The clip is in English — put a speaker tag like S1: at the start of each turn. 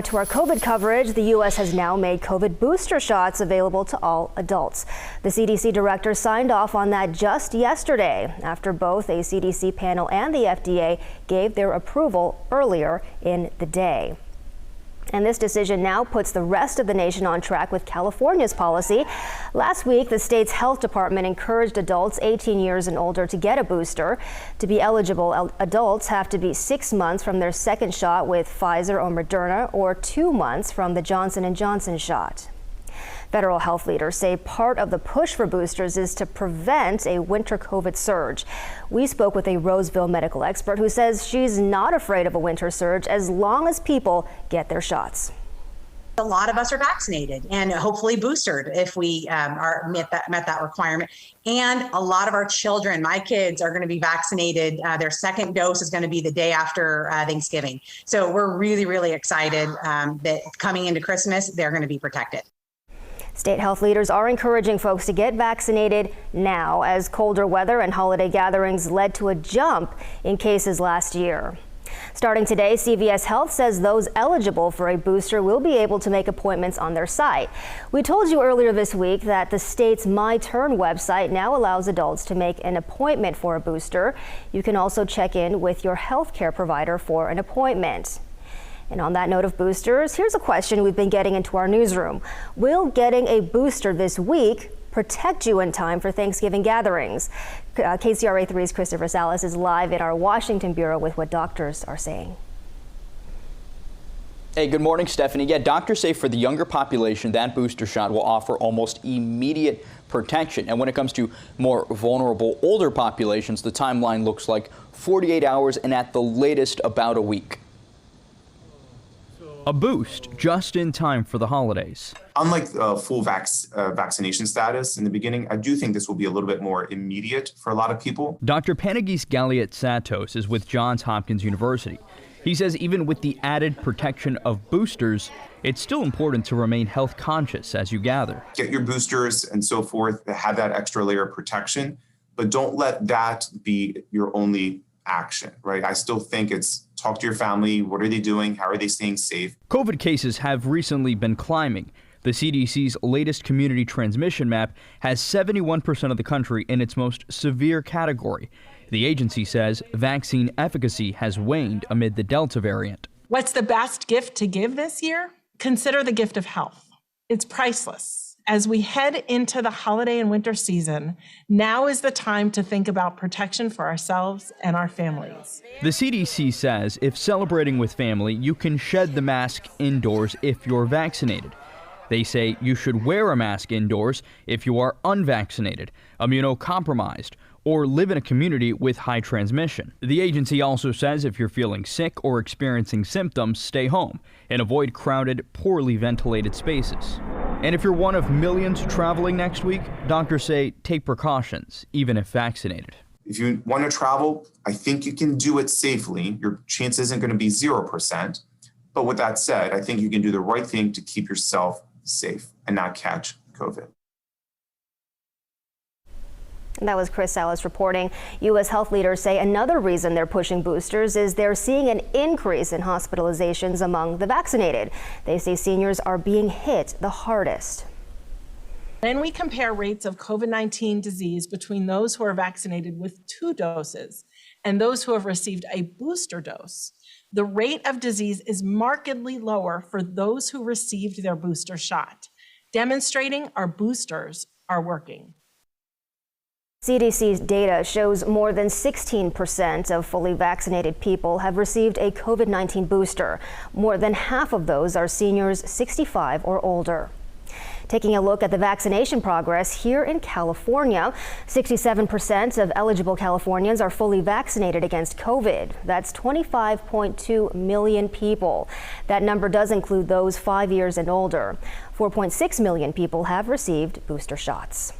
S1: To our COVID coverage, the U.S. has now made COVID booster shots available to all adults. The CDC director signed off on that just yesterday after both a CDC panel and the FDA gave their approval earlier in the day. And this decision now puts the rest of the nation on track with California's policy. Last week, the state's health department encouraged adults 18 years and older to get a booster. To be eligible, adults have to be 6 months from their second shot with Pfizer or Moderna, or 2 months from the Johnson & Johnson shot. Federal health leaders say part of the push for boosters is to prevent a winter COVID surge. We spoke with a Roseville medical expert who says she's not afraid of a winter surge as long as people get their shots.
S2: A lot of us are vaccinated and hopefully boosted if we met that requirement. And a lot of our children, my kids, are going to be vaccinated. Their second dose is going to be the day after Thanksgiving. So we're really, really excited that coming into Christmas, they're going to be protected.
S1: State health leaders are encouraging folks to get vaccinated now, as colder weather and holiday gatherings led to a jump in cases last year. Starting today, CVS Health says those eligible for a booster will be able to make appointments on their site. We told you earlier this week that the state's MyTurn website now allows adults to make an appointment for a booster. You can also check in with your healthcare provider for an appointment. And on that note of boosters, here's a question we've been getting into our newsroom. Will getting a booster this week protect you in time for Thanksgiving gatherings? KCRA 3's Christopher Salas is live in our Washington bureau with what doctors are saying.
S3: Hey, good morning, Stephanie. Yeah, doctors say for the younger population, that booster shot will offer almost immediate protection. And when it comes to more vulnerable older populations, the timeline looks like 48 hours and at the latest about a week.
S4: A boost just in time for the holidays.
S5: Unlike full vaccination status in the beginning, I do think this will be a little bit more immediate for a lot of people.
S4: Dr. Panagis Galiot-Satos is with Johns Hopkins University. He says even with the added protection of boosters, it's still important to remain health conscious as you gather.
S5: Get your boosters and so forth, have that extra layer of protection, but don't let that be your only action, right? I still think it's talk to your family. What are they doing? How are they staying safe?
S4: COVID cases have recently been climbing. The CDC's latest community transmission map has 71% of the country in its most severe category. The agency says vaccine efficacy has waned amid the Delta variant.
S6: What's the best gift to give this year? Consider the gift of health. It's priceless. As we head into the holiday and winter season, now is the time to think about protection for ourselves and our families.
S4: The CDC says if celebrating with family, you can shed the mask indoors if you're vaccinated. They say you should wear a mask indoors if you are unvaccinated, immunocompromised, or live in a community with high transmission. The agency also says if you're feeling sick or experiencing symptoms, stay home and avoid crowded, poorly ventilated spaces. And if you're one of millions traveling next week, doctors say take precautions, even if vaccinated.
S5: If you want to travel, I think you can do it safely. Your chance isn't going to be 0%. But with that said, I think you can do the right thing to keep yourself safe and not catch COVID.
S1: That was Chris Salas reporting. U.S. health leaders say another reason they're pushing boosters is they're seeing an increase in hospitalizations among the vaccinated. They say seniors are being hit the hardest.
S6: When we compare rates of COVID-19 disease between those who are vaccinated with 2 doses and those who have received a booster dose, the rate of disease is markedly lower for those who received their booster shot, demonstrating our boosters are working.
S1: CDC's data shows more than 16% of fully vaccinated people have received a COVID-19 booster. More than half of those are seniors 65 or older. Taking a look at the vaccination progress here in California, 67% of eligible Californians are fully vaccinated against COVID. That's 25.2 million people. That number does include those 5 years and older. 4.6 million people have received booster shots.